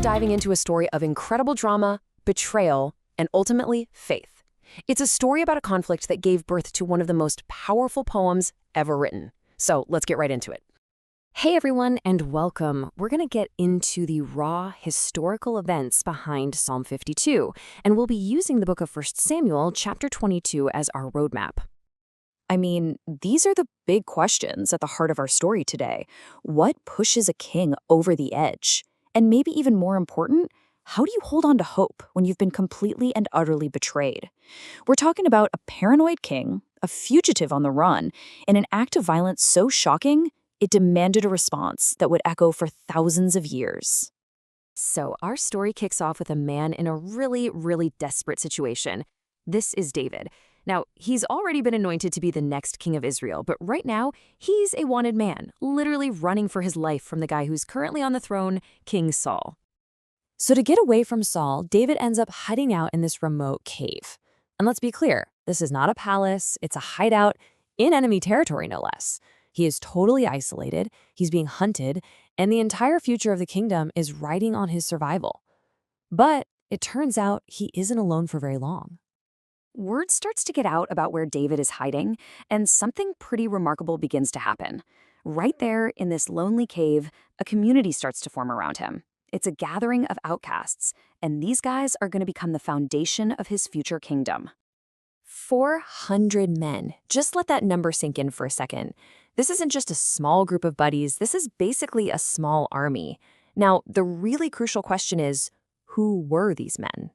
diving into a story of incredible drama, betrayal, and ultimately faith. It's a story about a conflict that gave birth to one of the most powerful poems ever written. So let's get right into it. Hey everyone, and welcome. We're going to get into the raw historical events behind Psalm 52, and we'll be using the book of 1 Samuel, chapter 22, as our roadmap. I mean, these are the big questions at the heart of our story today. What pushes a king over the edge? And maybe even more important, how do you hold on to hope when you've been completely and utterly betrayed? We're talking about a paranoid king, a fugitive on the run, and an act of violence so shocking, it demanded a response that would echo for thousands of years. So our story kicks off with a man in a really desperate situation. This is David. Now, he's already been anointed to be the next king of Israel, but right now, he's a wanted man, literally running for his life from the guy who's currently on the throne, King Saul. So to get away from Saul, David ends up hiding out in this remote cave. And let's be clear, this is not a palace, it's a hideout in enemy territory, no less. He is totally isolated, he's being hunted, and the entire future of the kingdom is riding on his survival. But it turns out he isn't alone for very long. Word starts to get out about where David is hiding, and something pretty remarkable begins to happen. Right there in this lonely cave, a community starts to form around him. It's a gathering of outcasts, and these guys are going to become the foundation of his future kingdom. 400 men. Just let that number sink in for a second. This isn't just a small group of buddies, this is basically a small army. Now, the really crucial question is, who were these men?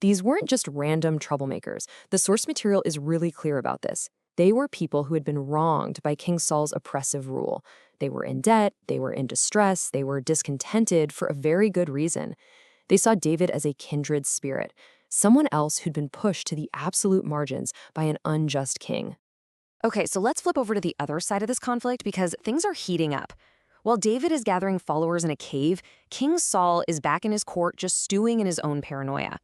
These weren't just random troublemakers. The source material is really clear about this. They were people who had been wronged by King Saul's oppressive rule. They were in debt, they were in distress, they were discontented for a very good reason. They saw David as a kindred spirit, someone else who'd been pushed to the absolute margins by an unjust king. Okay, so let's flip over to the other side of this conflict because things are heating up. While David is gathering followers in a cave, King Saul is back in his court just stewing in his own paranoia.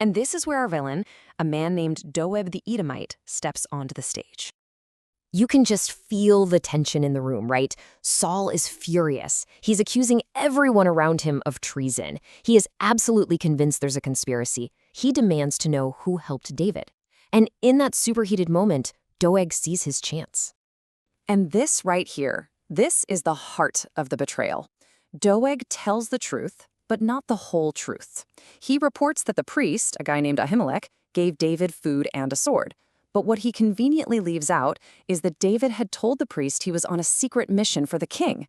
And this is where our villain, a man named Doeg the Edomite, steps onto the stage. You can just feel the tension in the room, right? Saul is furious. He's accusing everyone around him of treason. He is absolutely convinced there's a conspiracy. He demands to know who helped David. And in that superheated moment, Doeg sees his chance. And this right here, this is the heart of the betrayal. Doeg tells the truth, but not the whole truth. He reports that the priest, a guy named Ahimelech, gave David food and a sword. But what he conveniently leaves out is that David had told the priest he was on a secret mission for the king.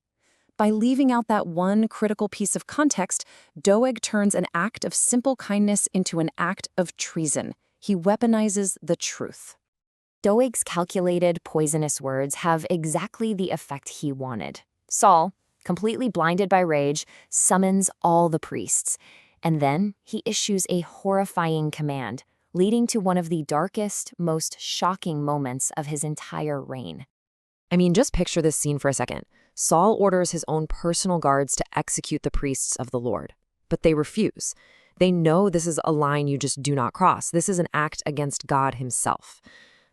By leaving out that one critical piece of context, Doeg turns an act of simple kindness into an act of treason. He weaponizes the truth. Doeg's calculated, poisonous words have exactly the effect he wanted. Saul, completely blinded by rage, summons all the priests. And then he issues a horrifying command, leading to one of the darkest, most shocking moments of his entire reign. I mean, just picture this scene for a second. Saul orders his own personal guards to execute the priests of the Lord, but they refuse. They know this is a line you just do not cross. This is an act against God himself.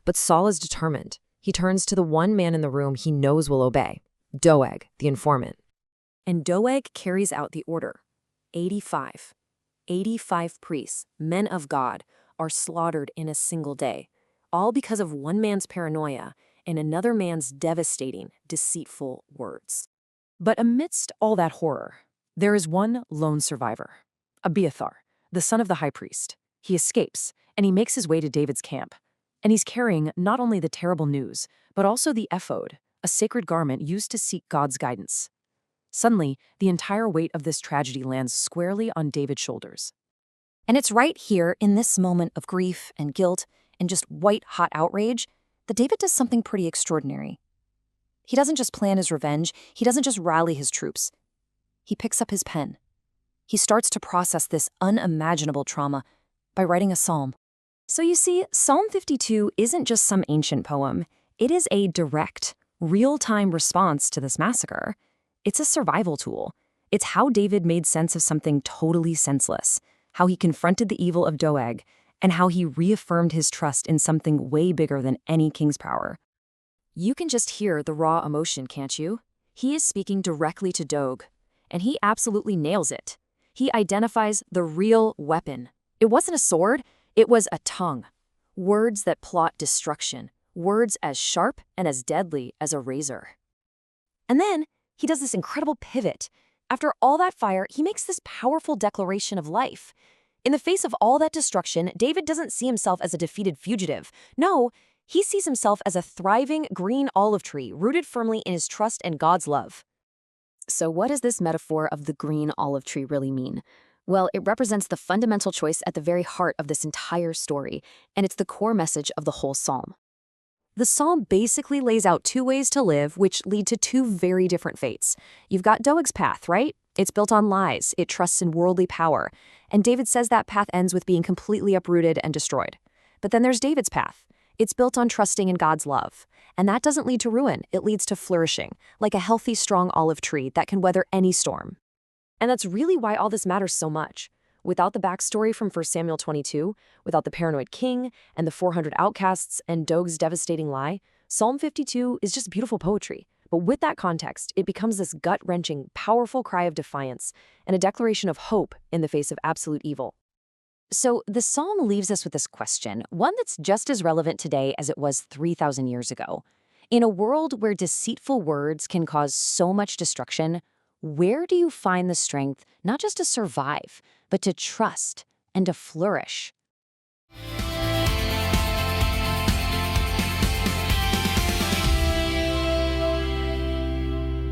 But Saul is determined. He turns to the one man in the room he knows will obey, Doeg, the informant. And Doeg carries out the order. 85 priests, men of God, are slaughtered in a single day, all because of one man's paranoia and another man's devastating, deceitful words. But amidst all that horror, there is one lone survivor, Abiathar, the son of the high priest. He escapes, and he makes his way to David's camp. And he's carrying not only the terrible news, but also the ephod, a sacred garment used to seek God's guidance. Suddenly, the entire weight of this tragedy lands squarely on David's shoulders. And it's right here, in this moment of grief and guilt and just white-hot outrage, that David does something pretty extraordinary. He doesn't just plan his revenge, he doesn't just rally his troops. He picks up his pen. He starts to process this unimaginable trauma by writing a psalm. So you see, Psalm 52 isn't just some ancient poem. It is a direct, real-time response to this massacre. It's a survival tool. It's how David made sense of something totally senseless, how he confronted the evil of Doeg, and how he reaffirmed his trust in something way bigger than any king's power. You can just hear the raw emotion, can't you? He is speaking directly to Doeg, and he absolutely nails it. He identifies the real weapon. It wasn't a sword, it was a tongue. Words that plot destruction. Words as sharp and as deadly as a razor. And then he does this incredible pivot. After all that fire, he makes this powerful declaration of life. In the face of all that destruction, David doesn't see himself as a defeated fugitive. No, he sees himself as a thriving green olive tree rooted firmly in his trust and God's love. So what does this metaphor of the green olive tree really mean? Well, it represents the fundamental choice at the very heart of this entire story, and it's the core message of the whole psalm. The psalm basically lays out two ways to live which lead to two very different fates. You've got Doeg's path, right? It's built on lies, it trusts in worldly power, and David says that path ends with being completely uprooted and destroyed. But then there's David's path. It's built on trusting in God's love, and that doesn't lead to ruin, it leads to flourishing, like a healthy, strong olive tree that can weather any storm. And that's really why all this matters so much. Without the backstory from 1 Samuel 22, without the paranoid king and the 400 outcasts and Doeg's devastating lie, Psalm 52 is just beautiful poetry. But with that context, it becomes this gut-wrenching, powerful cry of defiance and a declaration of hope in the face of absolute evil. So the psalm leaves us with this question, one that's just as relevant today as it was 3,000 years ago. In a world where deceitful words can cause so much destruction, where do you find the strength not just to survive, but to trust and to flourish?